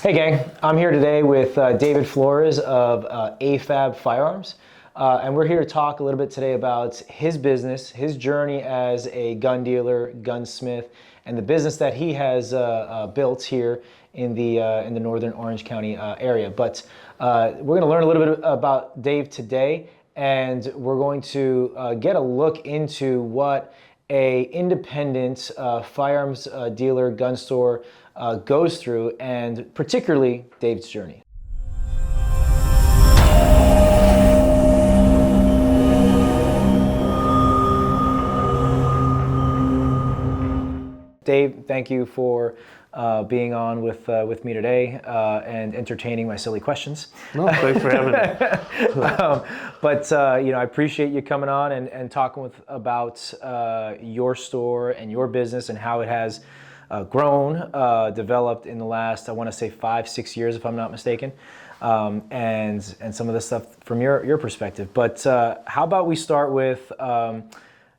Hey gang, I'm here today with David Flores of AFAB Firearms, and we're here to talk a little bit today about his business, his journey as a gun dealer, gunsmith, and the business that he has built here in the northern Orange County area. But we're going to learn a little bit about Dave today, and we're going to get a look into what a independent firearms dealer, gun store goes through, and particularly Dave's journey. Dave, thank you for being on with me today and entertaining my silly questions. No, thanks for having me. But I appreciate you coming on and talking about your store and your business and how it has grown, developed in the last, I want to say 5-6 years, if I'm not mistaken, and some of the stuff from your perspective. But how about we start with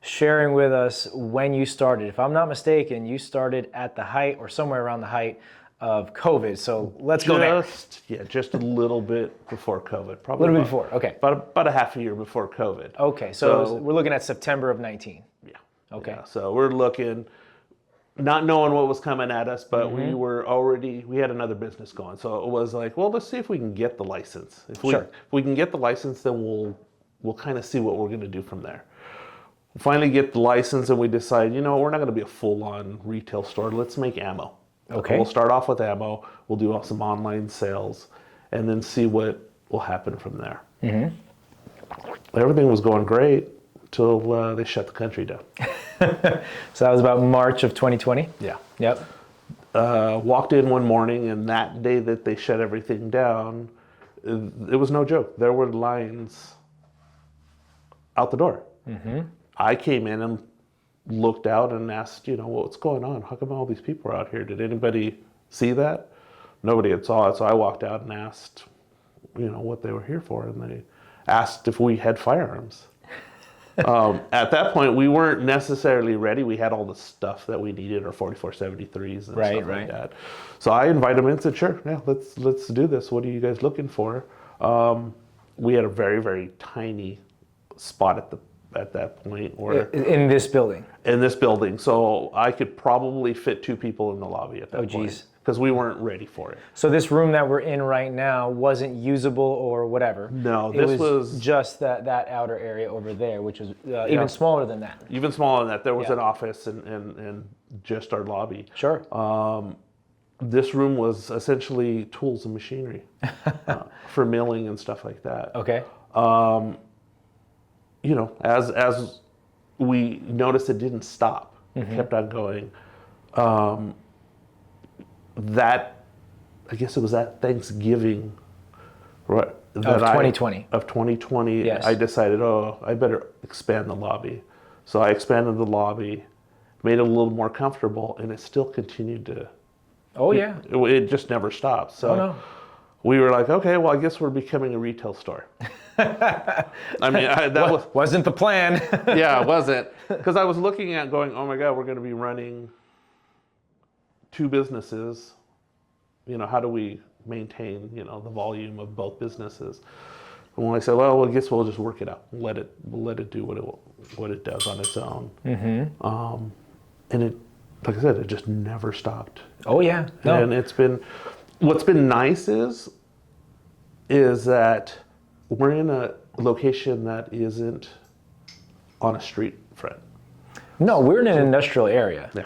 sharing with us when you started. If I'm not mistaken, you started at the height or somewhere around the height of COVID. So let's go there. Yeah, just a little bit before COVID. Probably a little bit before, okay. About a half a year before COVID. Okay, so we're looking at September of 19. Yeah. Okay. Yeah, so we're looking, not knowing what was coming at us, but we had another business going. So it was like, well, let's see if we can get the license. If we can get the license, then we'll kind of see what we're going to do from there. Finally get the license, and we decide, we're not going to be a full-on retail store. Let's make ammo. Okay. We'll start off with ammo. We'll do some online sales, and then see what will happen from there. Everything was going great until they shut the country down. So that was about March of 2020? Yeah. Yep. Walked in one morning, and that day that they shut everything down, it was no joke. There were lines out the door. I came in and looked out and asked, what's going on? How come all these people are out here? Did anybody see that? Nobody had saw it, so I walked out and asked, what they were here for, and they asked if we had firearms. At that point, we weren't necessarily ready. We had all the stuff that we needed, our 4473s and stuff like that. So I invited them in and said, sure, yeah, let's do this. What are you guys looking for? We had a very, very tiny spot at that point. In this building? In this building. So I could probably fit 2 people in the lobby at that point. Because we weren't ready for it. So this room that we're in right now wasn't usable or whatever? No, this was just that outer area over there, which was even smaller than that. Even smaller than that. There was an office and just our lobby. Sure. This room was essentially tools and machinery for milling and stuff like that. Okay. As we noticed, it didn't stop. It kept on going. I guess it was that Thanksgiving, right? Of 2020. Of 2020, yes. I decided, I better expand the lobby. So I expanded the lobby, made it a little more comfortable, and it still continued to. Oh, yeah. It just never stopped. So we were like, okay, well, I guess we're becoming a retail store. I mean, that wasn't the plan. Yeah, it wasn't. Because I was looking at going, oh my God, we're going to be running 2 businesses. How do we maintain, the volume of both businesses? And when I said, well, I guess we'll just work it out. Let it do what it does on its own. And it, like I said, it just never stopped. Oh yeah. No. And what's been nice is that we're in a location that isn't on a street front. No, we're in an industrial area. Yeah.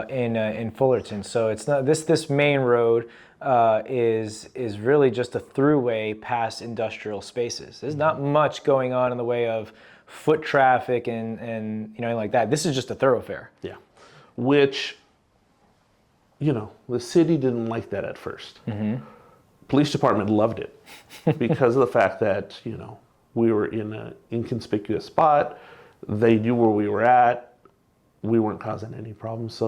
In Fullerton, so it's not this main road is really just a throughway past industrial spaces. There's not much going on in the way of foot traffic and like that. This is just a thoroughfare. Yeah, which the city didn't like that at first. Police department loved it because of the fact that we were in an inconspicuous spot. They knew where we were at. We weren't causing any problems, so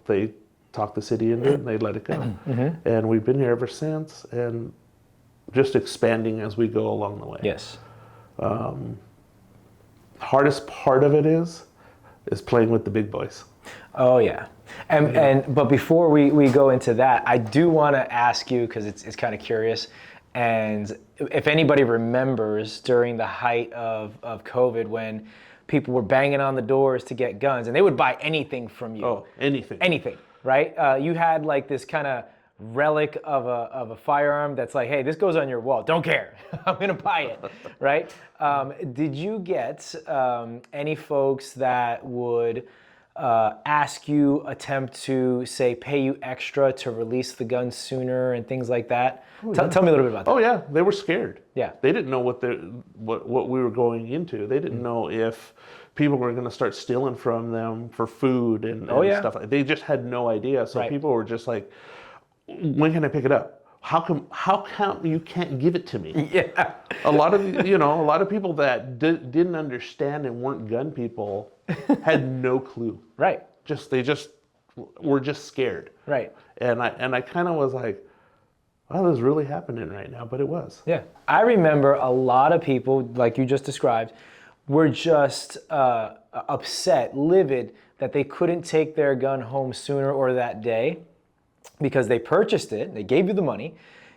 they talked the city into it and they let it go. And we've been here ever since, and just expanding as we go along the way. Yes. Hardest part of it is playing with the big boys. Oh yeah. But before we go into that, I do want to ask you, because it's kind of curious, and if anybody remembers during the height of COVID when people were banging on the doors to get guns, and they would buy anything from you. Oh, anything. Anything, right? You had like this kind of relic of a firearm that's like, hey, this goes on your wall. Don't care. I'm gonna buy it, right? Did you get any folks that would ask you, attempt to say, pay you extra to release the gun sooner and things like that? Tell me a little bit about that. Oh yeah, they were scared. Yeah. They didn't know what we were going into. They didn't know if people were going to start stealing from them for food and stuff. They just had no idea. So people were just like, when can I pick it up? How come you can't give it to me? Yeah. A lot of people that didn't understand and weren't gun people had no clue. Right. They just were just scared. Right. And I kind of was like, wow, this is really happening right now, but it was. Yeah. I remember a lot of people, like you just described, were just upset, livid that they couldn't take their gun home sooner or that day, because they purchased it, they gave you the money,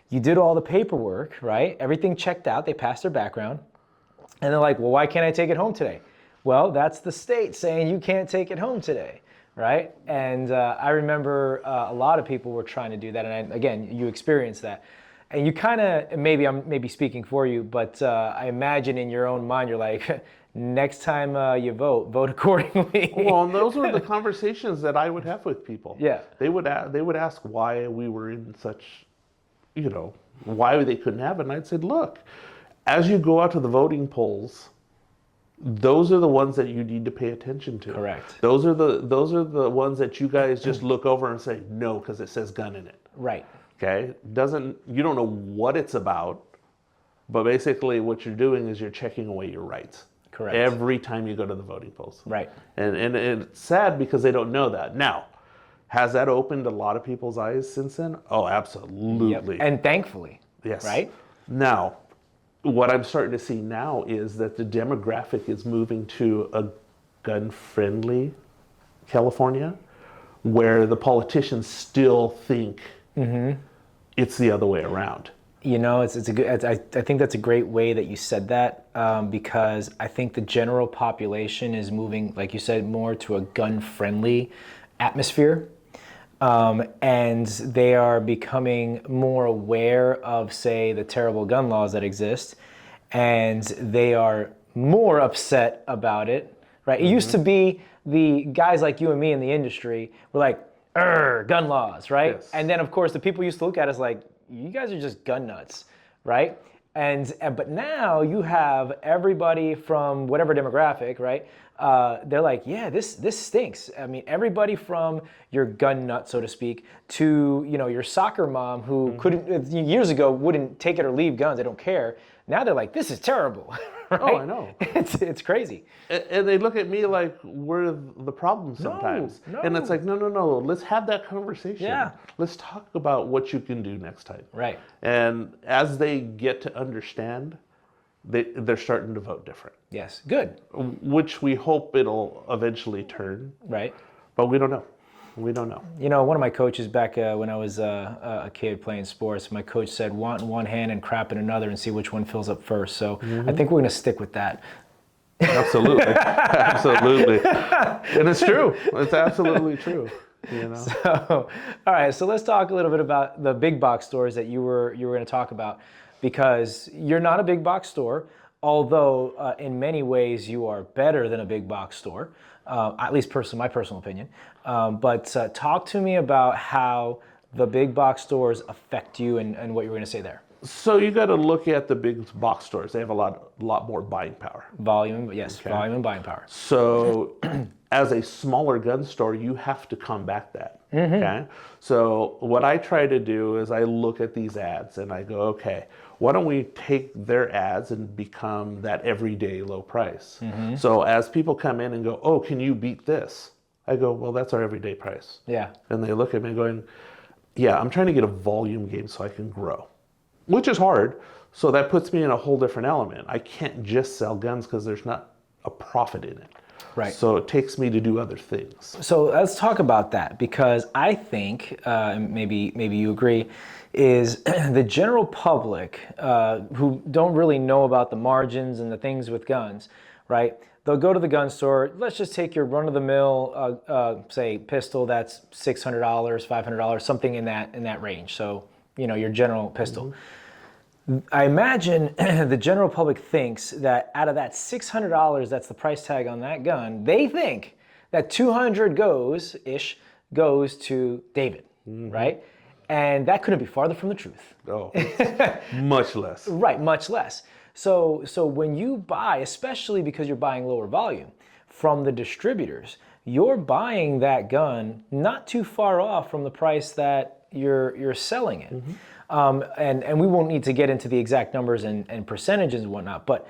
you did all the paperwork, right? Everything checked out, they passed their background, and they're like, well, why can't I take it home today? Well, that's the state saying you can't take it home today, right? And I remember a lot of people were trying to do that, and again, you experienced that. And you kind of, I'm speaking for you, but I imagine in your own mind, you're like, next time you vote accordingly. Well, and those were the conversations that I would have with people. Yeah. They would ask why we were in such, why they couldn't have it. And I'd say, look, as you go out to the voting polls, those are the ones that you need to pay attention to. Correct. Those are the ones that you guys just look over and say, no, because it says gun in it. Right. Okay? You don't know what it's about, but basically what you're doing is you're checking away your rights. Correct. Every time you go to the voting polls. Right. And it's sad because they don't know that. Now, has that opened a lot of people's eyes since then? Oh, absolutely. Yep. And thankfully. Yes. Right? Now, what I'm starting to see now is that the demographic is moving to a gun-friendly California, where the politicians still think it's the other way around. It's a good. I think that's a great way that you said that, because I think the general population is moving, like you said, more to a gun-friendly atmosphere, and they are becoming more aware of, say, the terrible gun laws that exist, and they are more upset about it. Right? It used to be the guys like you and me in the industry were like, gun laws, right? Yes. And then, of course, the people used to look at us like, you guys are just gun nuts, right? But now you have everybody from whatever demographic, right? They're like, yeah, this stinks. I mean, everybody from your gun nut, so to speak, to your soccer mom who couldn't years ago wouldn't take it or leave guns. They don't care. Now they're like, this is terrible. Right? Oh, I know. It's crazy. And they look at me like we're the problem sometimes. No. And it's like, no. Let's have that conversation. Yeah. Let's talk about what you can do next time. Right. And as they get to understand, they're starting to vote different. Yes. Good. Which we hope it'll eventually turn. Right. But we don't know. We don't know. One of my coaches back when I was a kid playing sports, my coach said, want in one hand and crap in another and see which one fills up first. So I think we're going to stick with that. Absolutely. Absolutely. And it's true. It's absolutely true. So, all right. So let's talk a little bit about the big box stores that you were going to talk about, because you're not a big box store, although in many ways you are better than a big box store, at least my personal opinion. But talk to me about how the big box stores affect you and what you were going to say there. So you got to look at the big box stores. They have a lot more buying power. Volume, yes, okay. Volume and buying power. So as a smaller gun store, you have to combat that. Okay. So what I try to do is I look at these ads and I go, okay, why don't we take their ads and become that everyday low price? So as people come in and go, oh, can you beat this? I go, well, that's our everyday price. Yeah. And they look at me going, yeah, I'm trying to get a volume game so I can grow, which is hard. So that puts me in a whole different element. I can't just sell guns because there's not a profit in it. Right. So it takes me to do other things. So let's talk about that, because I think, and maybe you agree, is the general public who don't really know about the margins and the things with guns, right? They'll go to the gun store. Let's just take your run-of-the-mill, say, pistol that's $600, $500, something in that range. So your general pistol. I imagine the general public thinks that out of that $600, that's the price tag on that gun, they think that 200 goes to David, right? And that couldn't be farther from the truth. Oh, much less. Right, much less. So when you buy, especially because you're buying lower volume from the distributors, you're buying that gun not too far off from the price that you're selling it. And we won't need to get into the exact numbers and percentages and whatnot, but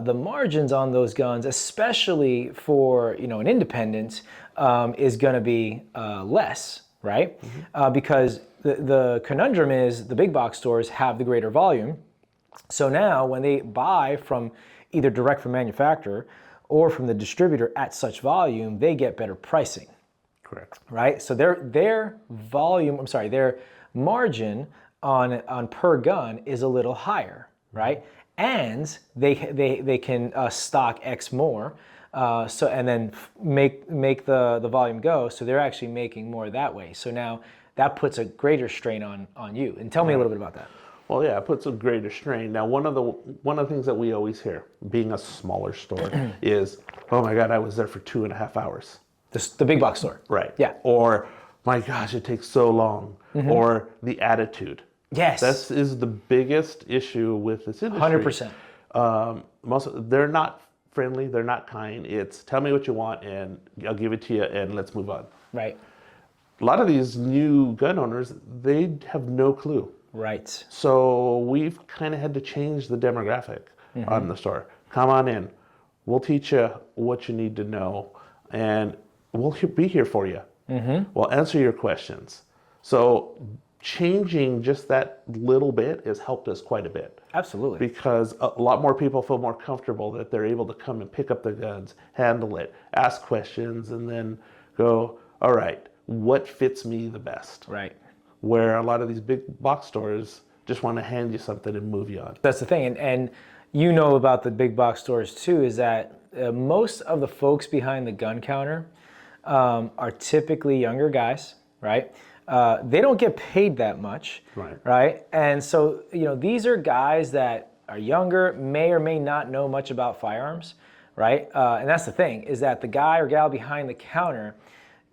the margins on those guns, especially for an independent, is going to be less, right? Because the conundrum is the big box stores have the greater volume. So now when they buy from either direct from manufacturer or from the distributor at such volume, they get better pricing. Correct. Right? So their margin on per gun is a little higher, right? And they can stock X more, and then make the volume go. So they're actually making more that way. So now that puts a greater strain on you. And tell me a little bit about that. Well, yeah, it puts a greater strain. Now, one of the things that we always hear, being a smaller store, is, "Oh my God, I was there for 2.5 hours." The big box store. Right. Yeah. Or, "My gosh, it takes so long." Or the attitude. Yes. This is the biggest issue with this industry. 100%. They're not friendly. They're not kind. It's tell me what you want and I'll give it to you and let's move on. Right. A lot of these new gun owners, they have no clue. Right. So we've kind of had to change the demographic on the store. Come on in. We'll teach you what you need to know and we'll be here for you. We'll answer your questions. So changing just that little bit has helped us quite a bit. Absolutely. Because a lot more people feel more comfortable that they're able to come and pick up their guns, handle it, ask questions, and then go, all right, what fits me the best? Right. Where a lot of these big box stores just want to hand you something and move you on. That's the thing. And about the big box stores too, is that most of the folks behind the gun counter are typically younger guys, right? They don't get paid that much, right? And so, these are guys that are younger, may or may not know much about firearms, right? And that's the thing, is that the guy or gal behind the counter,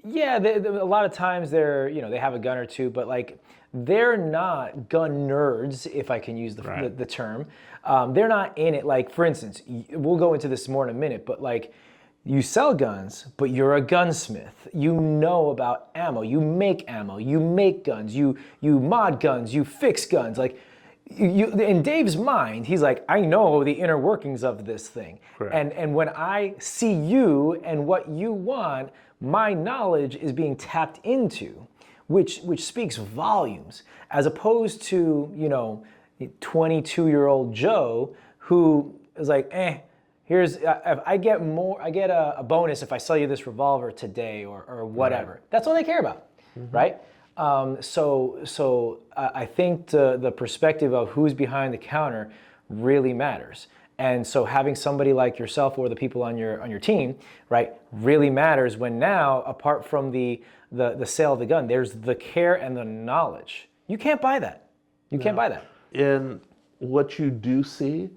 a lot of times they have a gun or two, but they're not gun nerds, if I can use the term. They're not in it. Like, for instance, we'll go into this more in a minute, but you sell guns, but you're a gunsmith. You know about ammo. You make ammo. You make guns. You mod guns. You fix guns. In Dave's mind, he's like, I know the inner workings of this thing. Correct. And when I see you and what you want, my knowledge is being tapped into, which speaks volumes, as opposed to 22-year-old Joe who is like, I get a bonus if I sell you this revolver today or whatever. Right. That's all they care about, right? So I think the perspective of who's behind the counter really matters. And so having somebody like yourself or the people on your team, right, really matters when now, apart from the sale of the gun, there's the care and the knowledge. You can't buy that. You can't buy that. And what you do see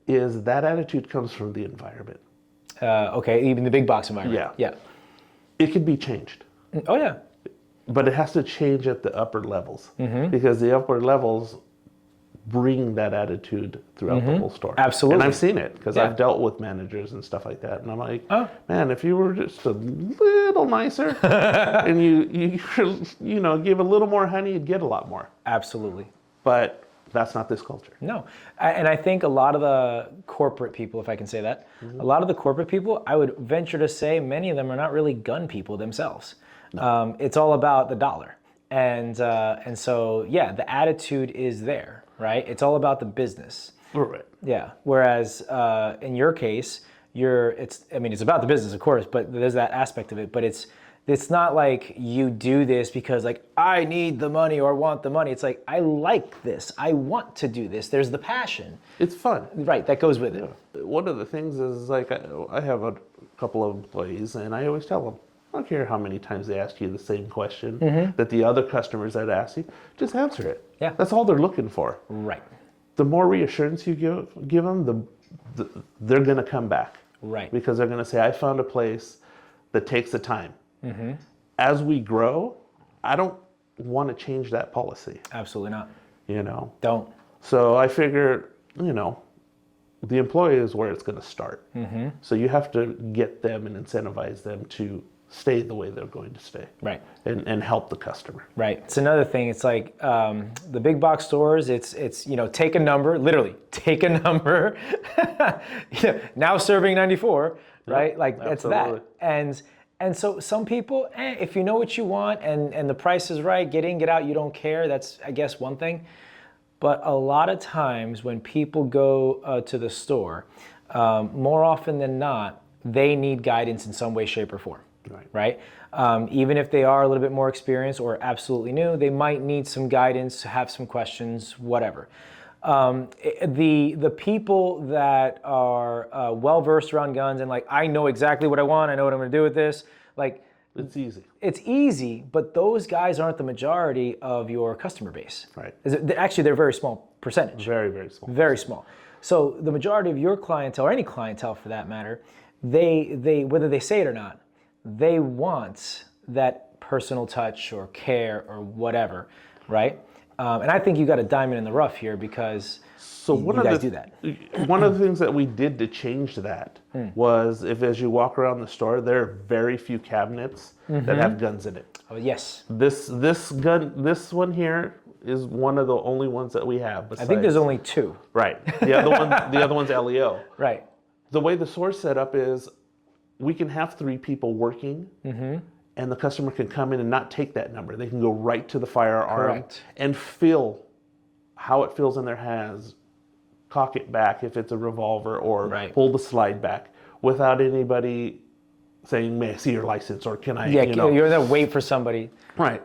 is that attitude comes from the environment. Even the big box environment. Yeah. It can be changed. Oh, yeah. But it has to change at the upper levels because the upper levels bring that attitude throughout the whole store. Absolutely. And I've seen it because I've dealt with managers and stuff like that. And I'm like, man, if you were just a little nicer and you give a little more honey, you'd get a lot more. Absolutely. But that's not this culture. No. And I think a lot of the corporate people, if I can say that, a lot of the corporate people, I would venture to say many of them are not really gun people themselves. No. It's all about the dollar. And so, the attitude is there, right? It's all about the business. Right. Yeah. Whereas in your case, I mean, it's about the business, of course, but there's that aspect of it. But it's not like you do this because like I need the money or want the money. It's like I like this. I want to do this. There's the passion. It's fun. Right, that goes with it. One of the things is like I have a couple of employees, and I always tell them, I don't care how many times they ask you the same question that the other customers that ask you, just answer it. Yeah. That's all they're looking for. Right. The more reassurance you give them, they're going to come back. Right. Because they're going to say, I found a place that takes the time. As we grow, I don't want to change that policy. Absolutely not. You know? Don't. So I figure, you know, the employee is where it's going to start. So you have to get them and incentivize them to stay the way they're going to stay. Right. And help the customer. Right. It's another thing. It's like the big box stores, it's you know, take a number, literally take a number. Now serving 94, right? Like that's absolutely. that. And so some people, if you know what you want and the price is right, get in, get out, you don't care. That's, I guess, one thing. But a lot of times when people go to the store, more often than not, they need guidance in some way, shape, or form. Right? Even if they are a little bit more experienced or absolutely new, they might need some guidance, have some questions, whatever. The people that are well versed around guns and like, I know exactly what I want, I know what I'm going to do with this, like it's easy. It's easy, but those guys aren't the majority of your customer base. Right. Actually, they're a very small percentage. Very, very small. Very small. So the majority of your clientele, or any clientele for that matter, they whether they say it or not, they want that personal touch or care or whatever, right? And I think you got a diamond in the rough here because you guys do that. One of the things that we did to change that was if as you walk around the store, there are very few cabinets that have guns in it. Oh, yes. This one here is one of the only ones that we have. I think there's only 2. Right. The other one's LEO. Right. The way the store's set up is we can have 3 people working and the customer can come in and not take that number. They can go right to the firearm and feel how it feels in their hands, cock it back if it's a revolver or pull the slide back without anybody saying, may I see your license or can I, you're going to wait for somebody. Right.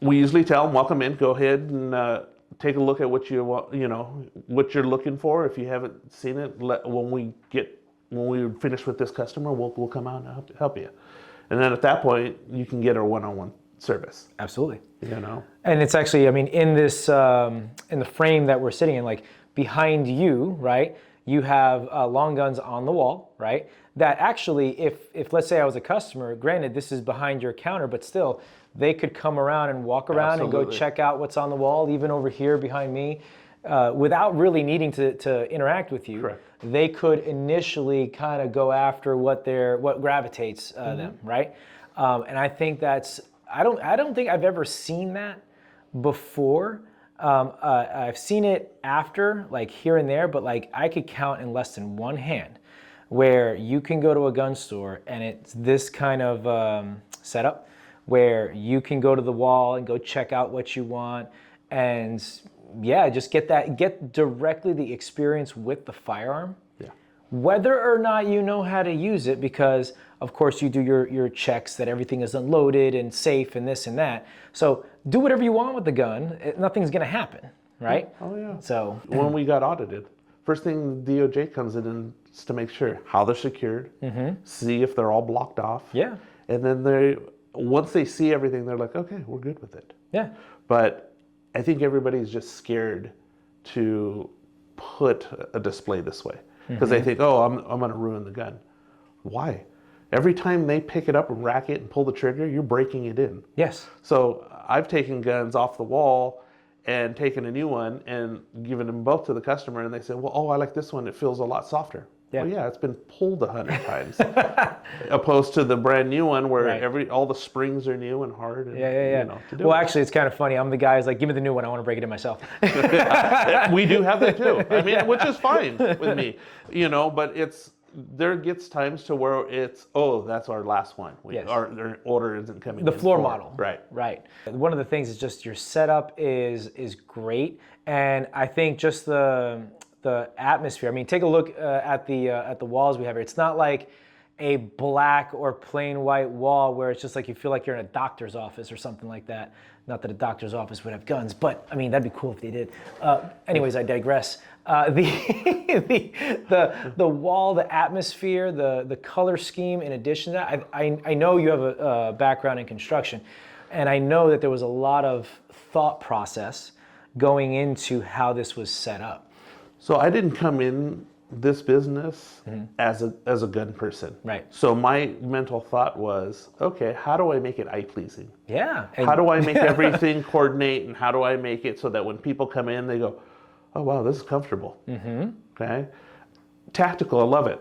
We usually tell them, welcome in, go ahead and take a look at what you want, what you're looking for. If you haven't seen it, when we finish with this customer, we'll come out and help you. And then at that point, you can get our one-on-one service. Absolutely. And it's actually, I mean, in this, in the frame that we're sitting in, like behind you, right, you have long guns on the wall, right? That actually, if let's say I was a customer, granted, this is behind your counter, but still, they could come around and walk around and go check out what's on the wall, even over here behind me. Without really needing to interact with you, they could initially kind of go after what gravitates them, right? And I think that's I don't think I've ever seen that before. I've seen it after, like here and there, but like I could count in less than one hand where you can go to a gun store and it's this kind of setup where you can go to the wall and go check out what you want and just get directly the experience with the firearm. Yeah. Whether or not you know how to use it, because of course you do your checks that everything is unloaded and safe and this and that. So do whatever you want with the gun. Nothing's gonna happen, right? Oh yeah. So when we got audited, first thing the DOJ comes in is to make sure how they're secured, see if they're all blocked off. Yeah. And then once they see everything, they're like, okay, we're good with it. Yeah. But I think everybody's just scared to put a display this way because they think, oh, I'm going to ruin the gun. Why? Every time they pick it up and rack it and pull the trigger, you're breaking it in. Yes. So I've taken guns off the wall and taken a new one and given them both to the customer, and they say, well, oh, I like this one. It feels a lot softer. Yeah. Well, yeah, it's been pulled 100 times, opposed to the brand new one where all the springs are new and hard. And, well, actually, it's kind of funny. I'm the guy who's like, give me the new one. I want to break it in myself. We do have that too. I mean, which is fine with me, but there gets times to where it's, oh, that's our last one. Our order isn't coming. The floor model. Right. Right. One of the things is just your setup is great, and I think just the the atmosphere. I mean, take a look at the walls we have here. It's not like a black or plain white wall where it's just like you feel like you're in a doctor's office or something like that. Not that a doctor's office would have guns, but I mean that'd be cool if they did. Anyways, I digress. The wall, the atmosphere, the color scheme. In addition to that, I know you have a background in construction, and I know that there was a lot of thought process going into how this was set up. So I didn't come in this business as a gun person. Right. So my mental thought was, okay, how do I make it eye pleasing? Yeah. How do I make everything coordinate, and how do I make it so that when people come in, they go, oh wow, this is comfortable. Okay. Tactical, I love it.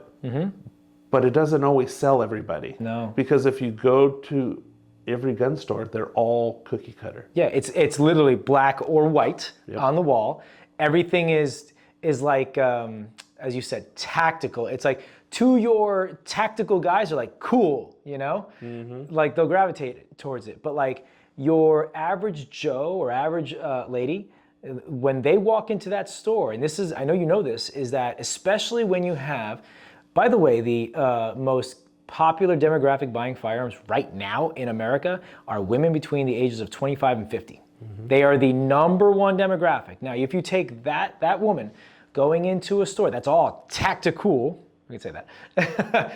But it doesn't always sell everybody. No. Because if you go to every gun store, they're all cookie cutter. Yeah, it's literally black or white on the wall. Everything is like, as you said, tactical. It's like, to your tactical guys are like, cool, you know? Like they'll gravitate towards it. But like your average Joe or average lady, when they walk into that store, and this is, I know you know this, is that especially when you have, by the way, the most popular demographic buying firearms right now in America are women between the ages of 25 and 50. They are the number one demographic. Now, if you take that woman going into a store that's all tactical, we can say that,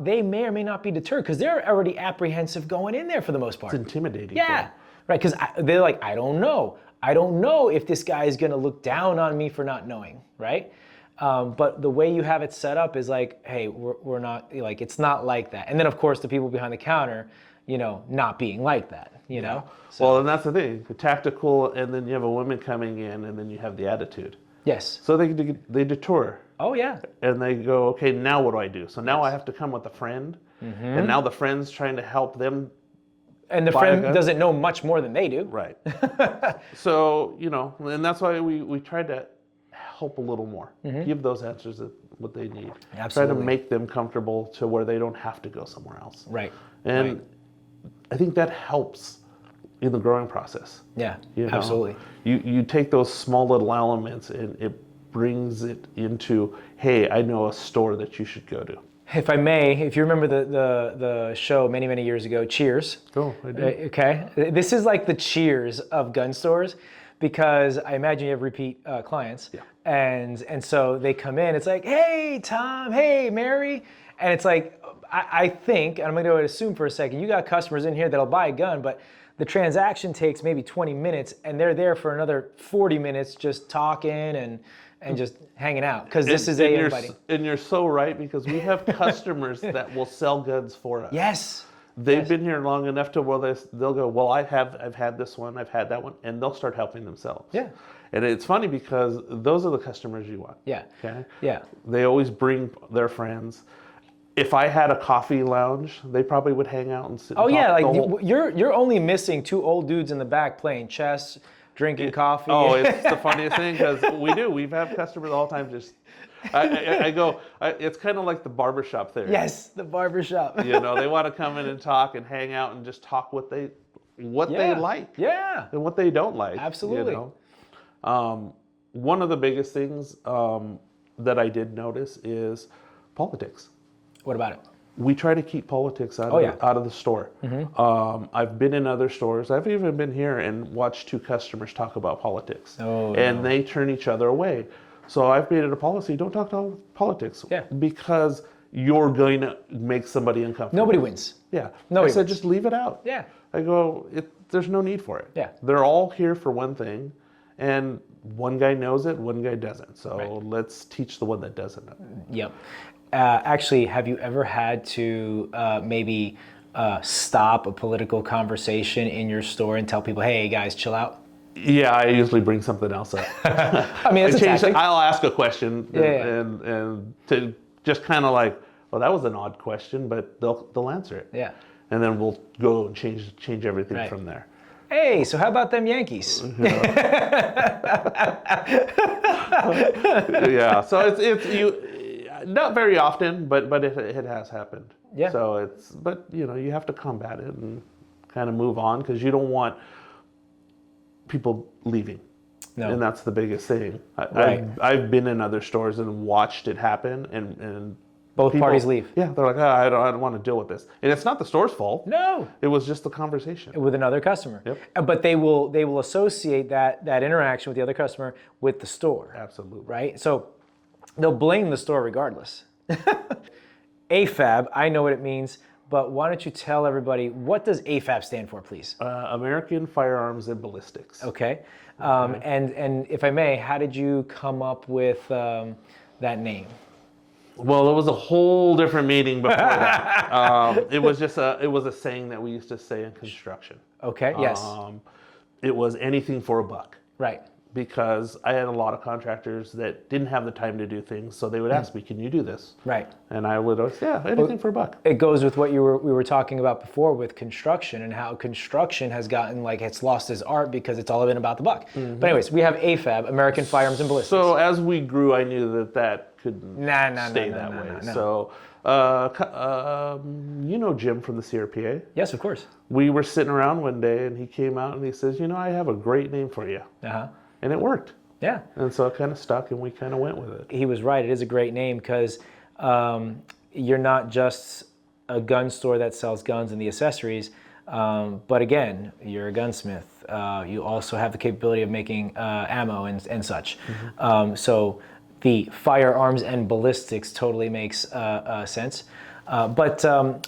they may or may not be deterred because they're already apprehensive going in there for the most part. It's intimidating. Yeah, right, because they're like, I don't know. I don't know if this guy is going to look down on me for not knowing, right? But the way you have it set up is like, hey, we're not, like, it's not like that. And then, of course, the people behind the counter, you know, not being like that, you know? So, well, and that's the thing, the tactical, and then you have a woman coming in, and then you have the attitude. yes. So they detour. Oh, yeah. And they go, okay, now what do I do? So now I have to come with a friend, and now the friend's trying to help them. And the friend doesn't know much more than they do. Right. So, you know, and that's why we tried to help a little more, give those answers what they need. Absolutely. Try to make them comfortable to where they don't have to go somewhere else. Right. And right. I think that helps in the growing process. Yeah, You know? absolutely. You take those small little elements and it brings it into, hey, I know a store that you should go to. If I may, if you remember the show many years ago, Cheers. Oh, I do. Okay. This is like the Cheers of gun stores, because I imagine you have repeat clients. Yeah. And so they come in, it's like, hey, Tom, hey, Mary. And it's like, I think, and I'm going to go and assume for a second, you got customers in here that'll buy a gun, but the transaction takes maybe 20 minutes and they're there for another 40 minutes just talking and just hanging out, because this is everybody. And you're so right, because we have customers that will sell guns for us. Yes. They've been here long enough to where they'll go, well, I've had this one, I've had that one, and they'll start helping themselves. Yeah. And it's funny because those are the customers you want. Yeah. Okay. Yeah. They always bring their friends. If I had a coffee lounge, they probably would hang out and sit. Oh and yeah, talk like you're only missing two old dudes in the back playing chess, drinking coffee. Oh, it's the funniest thing, because we've had customers all the time just. I go. It's kind of like the barbershop there. Yes, the barbershop. You know, they want to come in and talk and hang out and just talk what they like. Yeah. And what they don't like. Absolutely. You know? One of the biggest things that I did notice is politics. What about it? We try to keep politics out of the store. I've been in other stores. I've even been here and watched two customers talk about politics. And they turn each other away. So I've made it a policy, don't talk about politics. Yeah. Because you're going to make somebody uncomfortable. Nobody wins. Yeah. Nobody I said, wins. just leave it out. Yeah. I go, there's no need for it. Yeah. They're all here for one thing, and one guy knows it, one guy doesn't. So let's teach the one that doesn't know. Yep. Actually, have you ever had to maybe stop a political conversation in your store and tell people, hey guys, chill out? Yeah, I usually bring something else up. I mean, it's a tactic. I'll ask a question and to just kind of like, well, that was an odd question, but they'll answer it. Yeah. And then we'll go and change everything from there. Hey, so how about them Yankees? Yeah. So it's you, not very often, but it has happened. Yeah. So but you have to combat it and kind of move on, because you don't want people leaving. No. And that's the biggest thing. Right. I've been in other stores and watched it happen, and Both people, parties leave. Yeah, they're like, I don't want to deal with this. And it's not the store's fault. No. It was just the conversation. With another customer. Yep. But they will associate that interaction with the other customer with the store. Absolutely. Right? So they'll blame the store regardless. AFAB, I know what it means, but why don't you tell everybody, what does AFAB stand for, please? American Firearms and Ballistics. Okay. And if I may, how did you come up with that name? Well, it was a whole different meeting before that. It was a saying that we used to say in construction. Okay, yes. It was anything for a buck. Right. Because I had a lot of contractors that didn't have the time to do things, so they would ask me, "Can you do this?" Right. And I would always, "Yeah, anything for a buck." It goes with what we were talking about before with construction, and how construction has gotten it's lost its art because it's all been about the buck. But anyways, we have AFAB, American Firearms and Ballistics. So as we grew, I knew that couldn't stay that way. No. So, you know Jim from the CRPA? Yes, of course. We were sitting around one day, and he came out and he says, "I have a great name for you." And it worked. Yeah. And so it kind of stuck, and we kind of went with it. He was right. It is a great name because you're not just a gun store that sells guns and the accessories, but again, you're a gunsmith. You also have the capability of making ammo and such. So the firearms and ballistics totally makes sense. But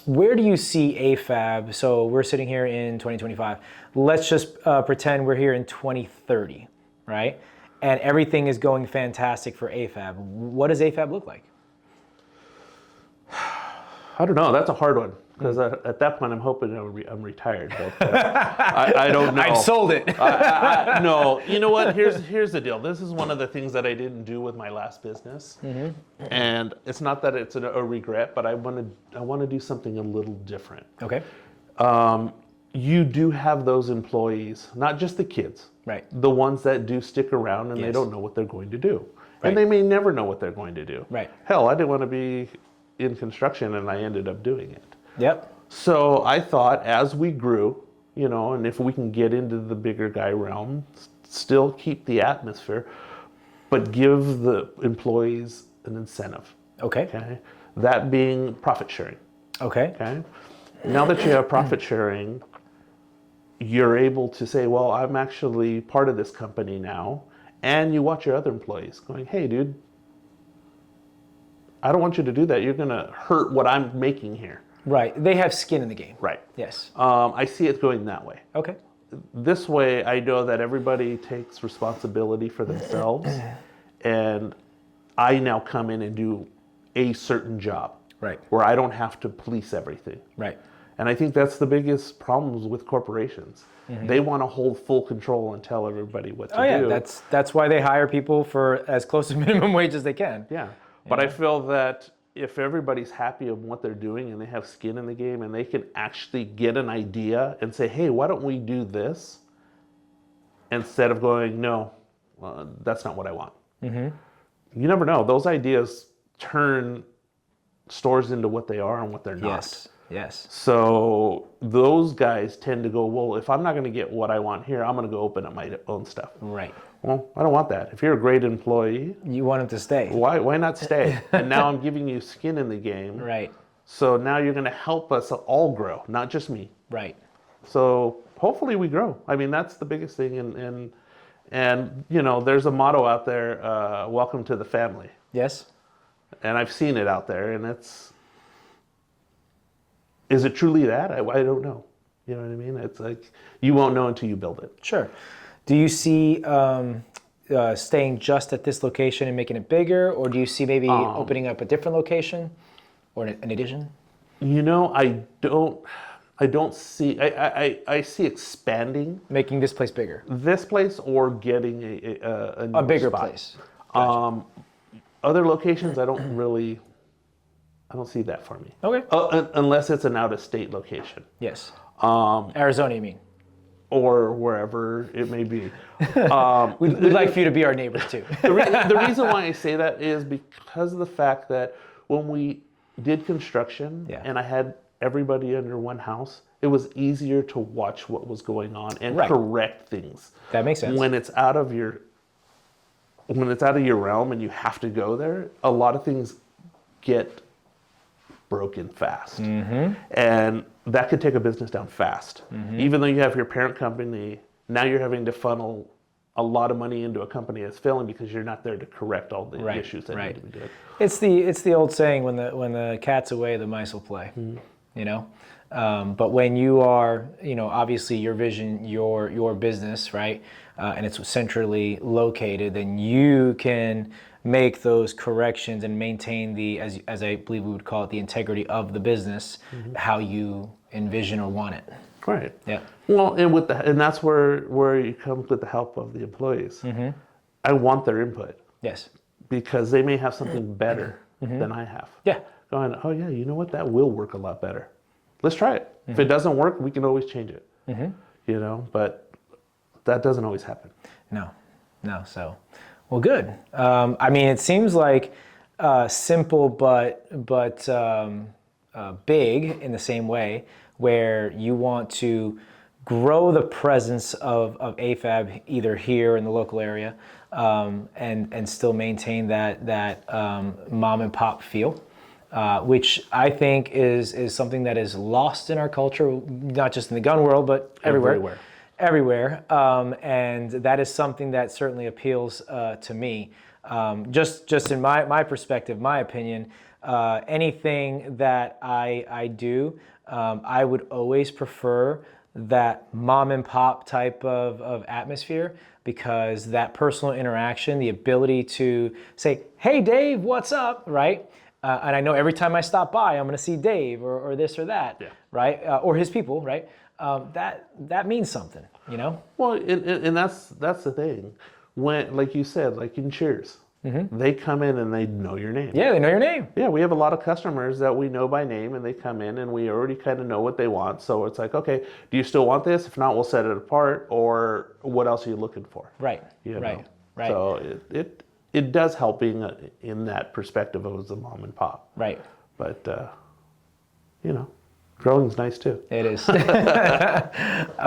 where do you see AFAB? So we're sitting here in 2025. Let's just pretend we're here in 2030. Right? And everything is going fantastic for AFAB. What does AFAB look like? I don't know. That's a hard one because at that point I'm hoping I'm retired. But I don't know. I've sold it. No, you know what? Here's the deal. This is one of the things that I didn't do with my last business, and it's not that it's a regret, but I want to do something a little different. Okay. You do have those employees, not just the kids, right? The ones that do stick around and they don't know what they're going to do, and they may never know what they're going to do. Right. Hell, I didn't want to be in construction, and I ended up doing it. Yep. So I thought, as we grew, and if we can get into the bigger guy realm, still keep the atmosphere, but give the employees an incentive. Okay. Okay. That being profit sharing. Okay. Okay. Now that you have profit sharing, you're able to say, well, I'm actually part of this company now. And you watch your other employees going, hey, dude, I don't want you to do that. You're going to hurt what I'm making here. Right. They have skin in the game. Right. Yes. I see it going that way. Okay. This way, I know that everybody takes responsibility for themselves. And I now come in and do a certain job. Right. Where I don't have to police everything. Right. And I think that's the biggest problems with corporations. They want to hold full control and tell everybody what to do. Oh yeah, that's why they hire people for as close to minimum wage as they can. Yeah. But I feel that if everybody's happy of what they're doing and they have skin in the game and they can actually get an idea and say, hey, why don't we do this? Instead of going, no, that's not what I want. You never know. Those ideas turn stores into what they are and what they're not. Yes. Yes. So those guys tend to go, well, if I'm not going to get what I want here, I'm going to go open up my own stuff. Right. Well, I don't want that. If you're a great employee, you want them to stay. Why not stay? And now I'm giving you skin in the game. Right. So now you're going to help us all grow, not just me. Right. So hopefully we grow. I mean, that's the biggest thing. And there's a motto out there, welcome to the family. Yes. And I've seen it out there, and is it truly that? I don't know. You know what I mean? It's like, you won't know until you build it. Sure. Do you see staying just at this location and making it bigger, or do you see maybe opening up a different location or an addition? I don't see, I see expanding. Making this place bigger. This place or getting a bigger spot. place. Gotcha. Other locations, I don't see that for me. Okay. Unless it's an out-of-state location. Yes. Arizona, you mean? Or wherever it may be. We'd like for you to be our neighbors too. The reason why I say that is because of the fact that when we did construction and I had everybody under one house, it was easier to watch what was going on and Right. correct things. That makes sense. When it's out of your realm and you have to go there, a lot of things get broken fast. And that could take a business down fast. Even though you have your parent company, now you're having to funnel a lot of money into a company that's failing because you're not there to correct all the issues that need to be done. It's the old saying, when the cat's away, the mice will play. You know, but when you are, obviously your vision, your business, right, and it's centrally located, then you can make those corrections and maintain the, as I believe we would call it, the integrity of the business, how you envision or want it. Right. Yeah. Well, and that's where you come with the help of the employees. I want their input Yes. because they may have something better than I have. Yeah. Going, oh yeah, you know what? That will work a lot better. Let's try it. If it doesn't work, we can always change it. But that doesn't always happen. No. So, well, good. I mean, it seems like simple, but big in the same way, where you want to grow the presence of AFAB either here in the local area, and still maintain that mom and pop feel. Which I think is something that is lost in our culture, not just in the gun world, but everywhere. And that is something that certainly appeals to me. Just in my perspective, my opinion, anything that I do, I would always prefer that mom and pop type of atmosphere, because that personal interaction, the ability to say, hey Dave, what's up, right? And I know every time I stop by, I'm going to see Dave or this or that, right? Or his people, right? That means something, Well, and that's the thing. When, like you said, like in Cheers, they come in and they know your name. Yeah, they know your name. Yeah, we have a lot of customers that we know by name, and they come in and we already kind of know what they want. So it's like, okay, do you still want this? If not, we'll set it apart. Or what else are you looking for? Right. Right. Right. So it does help in that perspective of the mom and pop. Right. But growing's nice too. It is. All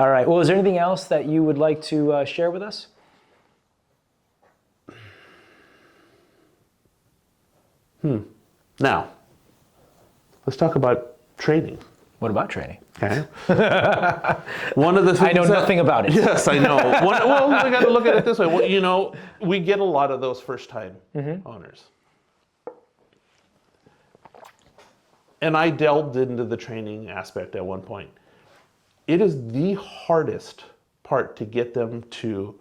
right. Well, is there anything else that you would like to share with us? Now, let's talk about training. What about training? Okay. One of the things I know nothing about it. Yes, I know. Well, we got to look at it this way. Well, we get a lot of those first-time owners. And I delved into the training aspect at one point. It is the hardest part to get them to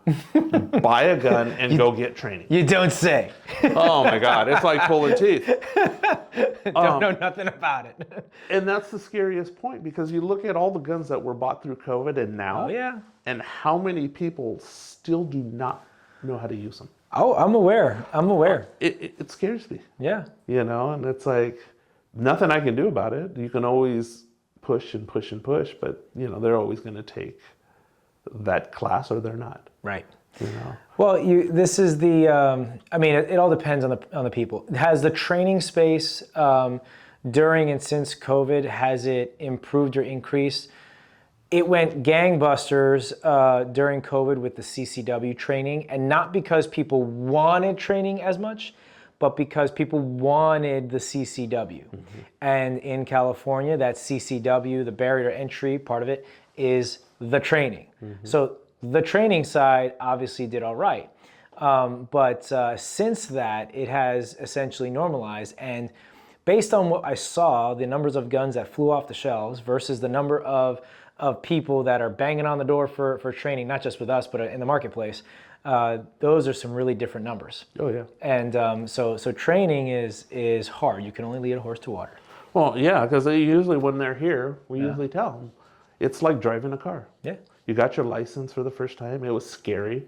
buy a gun and go get training. You don't say. Oh my God, it's like pulling teeth. Don't know nothing about it. And that's the scariest point, because you look at all the guns that were bought through COVID and now, and how many people still do not know how to use them. Oh, I'm aware. It scares me. Yeah. And it's like, nothing I can do about it. You can always push and push and push, but they're always going to take that class or they're not. Right. Well, this is the. I mean, it all depends on the people. Has the training space during and since COVID, has it improved or increased? It went gangbusters during COVID with the CCW training, and not because people wanted training as much, but because people wanted the CCW. And in California, that CCW, the barrier to entry part of it, is the training. So the training side obviously did all right. But since that, it has essentially normalized. And based on what I saw, the numbers of guns that flew off the shelves versus the number of people that are banging on the door for training, not just with us, but in the marketplace, those are some really different numbers. Oh yeah. And so training is hard. You can only lead a horse to water. Well, yeah, because usually when they're here, we usually tell them, it's like driving a car. Yeah. You got your license for the first time. It was scary.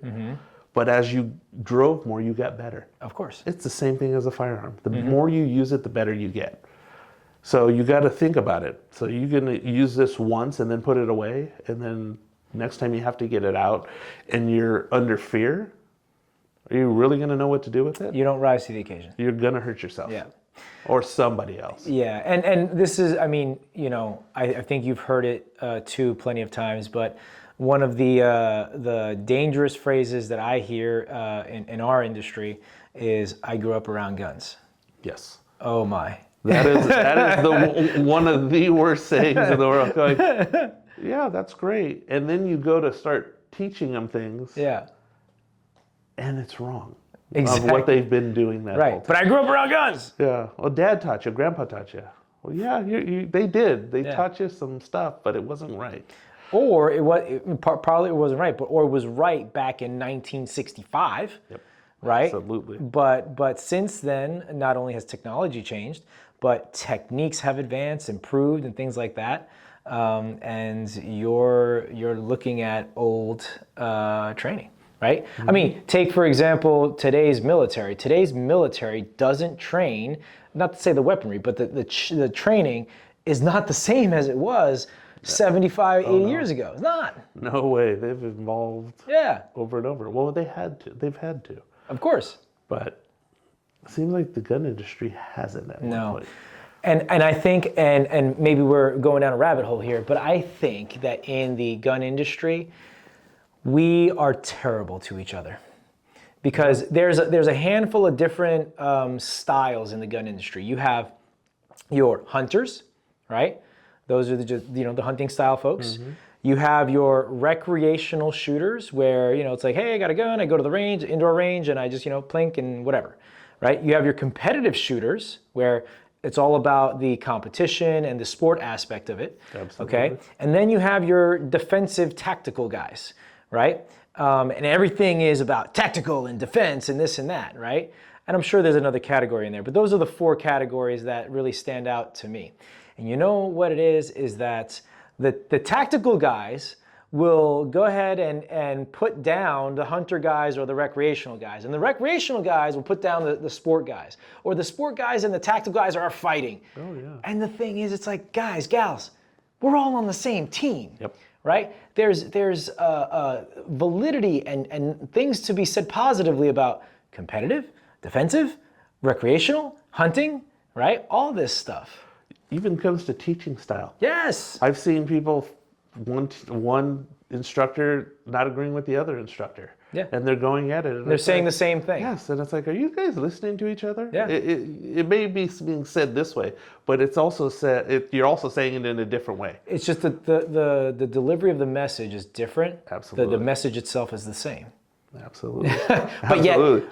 But as you drove more, you got better. Of course. It's the same thing as a firearm. The more you use it, the better you get. So you got to think about it. So you're going to use this once and then put it away. And then next time you have to get it out and you're under fear, are you really going to know what to do with it? You don't rise to the occasion. You're going to hurt yourself. Yeah. or somebody else. Yeah, and this is, I mean, you know, I think you've heard it too plenty of times, but one of the dangerous phrases that I hear in our industry is, "I grew up around guns." Yes. Oh my. That is one of the worst sayings in the world. Like, yeah, that's great. And then you go to start teaching them things. Yeah. And it's wrong. Exactly. Of what they've been doing that whole Right. time. But I grew up around guns. Yeah. Well, Dad taught you, Grandpa taught you. Well, yeah, they did. They Yeah. taught you some stuff, but it wasn't right. Or probably it wasn't right, or it was right back in 1965. Yep. Right? Absolutely. But since then, not only has technology changed, but techniques have advanced, improved, and things like that. And you're looking at old training, right? I mean, take for example today's military. Today's military doesn't train, not to say the weaponry, but the training is not the same as it was 75, 80 years ago. It's not. No way. They've evolved over and over. Well, they had to. They've had to. Of course. But it seems like the gun industry hasn't at one point. And I think, and maybe we're going down a rabbit hole here, but I think that in the gun industry, we are terrible to each other. Because there's a handful of different styles in the gun industry. You have your hunters, right? Those are the hunting style folks. You have your recreational shooters where, it's like, hey, I got a gun, I go to the range, indoor range, and I just, plink and whatever, right? You have your competitive shooters where it's all about the competition and the sport aspect of it. Absolutely. Okay? And then you have your defensive tactical guys, right? And everything is about tactical and defense and this and that, right? And I'm sure there's another category in there, but those are the 4 categories that really stand out to me. And you know what it is that the tactical guys will go ahead and put down the hunter guys or the recreational guys. And the recreational guys will put down the sport guys. Or the sport guys and the tactical guys are fighting. Oh, yeah. And the thing is, it's like, guys, gals, we're all on the same team. Yep. Right? There's validity and things to be said positively about competitive, defensive, recreational, hunting, right? All this stuff. Even comes to teaching style. Yes. I've seen people, one instructor not agreeing with the other instructor. Yeah. And they're going at it. And They're saying the same thing. Yes, and it's like, are you guys listening to each other? Yeah. It may be being said this way, but it's also said. You're also saying it in a different way. It's just that the delivery of the message is different. Absolutely. The message itself is the same. Absolutely.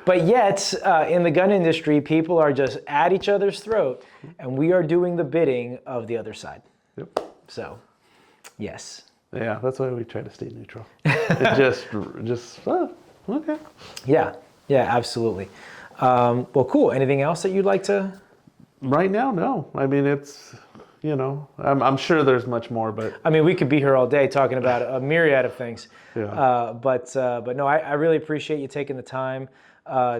But yet, in the gun industry, people are just at each other's throat, and we are doing the bidding of the other side. Yep. So, yes. Yeah, that's why we try to stay neutral. It just okay. Yeah, absolutely. Well, cool. Anything else that you'd like to? Right now, no. I mean, it's, I'm sure there's much more, but. I mean, we could be here all day talking about a myriad of things. Yeah. But no, I really appreciate you taking the time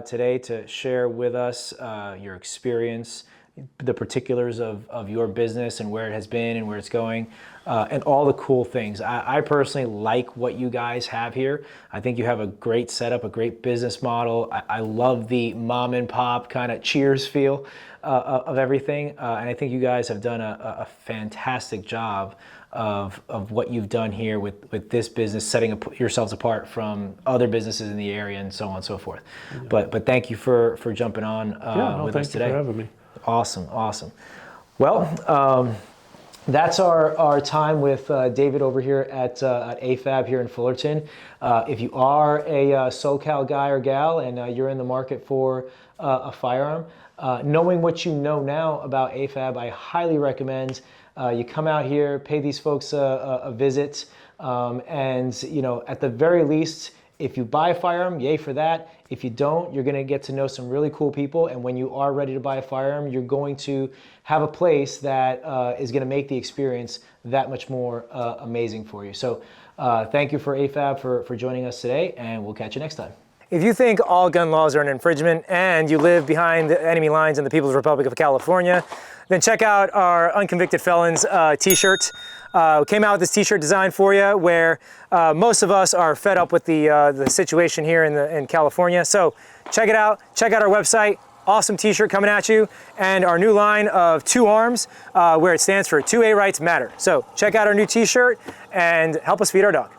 today to share with us your experience, the particulars of your business and where it has been and where it's going, and all the cool things. I personally like what you guys have here. I think you have a great setup, a great business model. I love the mom and pop kind of Cheers feel of everything. And I think you guys have done a fantastic job of what you've done here with this business, setting yourselves apart from other businesses in the area and so on and so forth. Yeah. But thank you for jumping on with us today. Thank you for having me. Awesome. Well, that's our time with David over here at AFAB here in Fullerton. If you are a SoCal guy or gal and you're in the market for a firearm, knowing what you know now about AFAB, I highly recommend you come out here, pay these folks a visit, and at the very least, if you buy a firearm, yay for that. If you don't, you're going to get to know some really cool people. And when you are ready to buy a firearm, you're going to have a place that is going to make the experience that much more amazing for you. So thank you for AFAB for joining us today, and we'll catch you next time. If you think all gun laws are an infringement and you live behind the enemy lines in the People's Republic of California, then check out our Unconvicted Felons t-shirt. We came out with this t-shirt design for you where most of us are fed up with the situation here in California. So check it out. Check out our website, awesome t-shirt coming at you, and our new line of 2 Arms, where it stands for 2A Rights Matter. So check out our new t-shirt and help us feed our dog.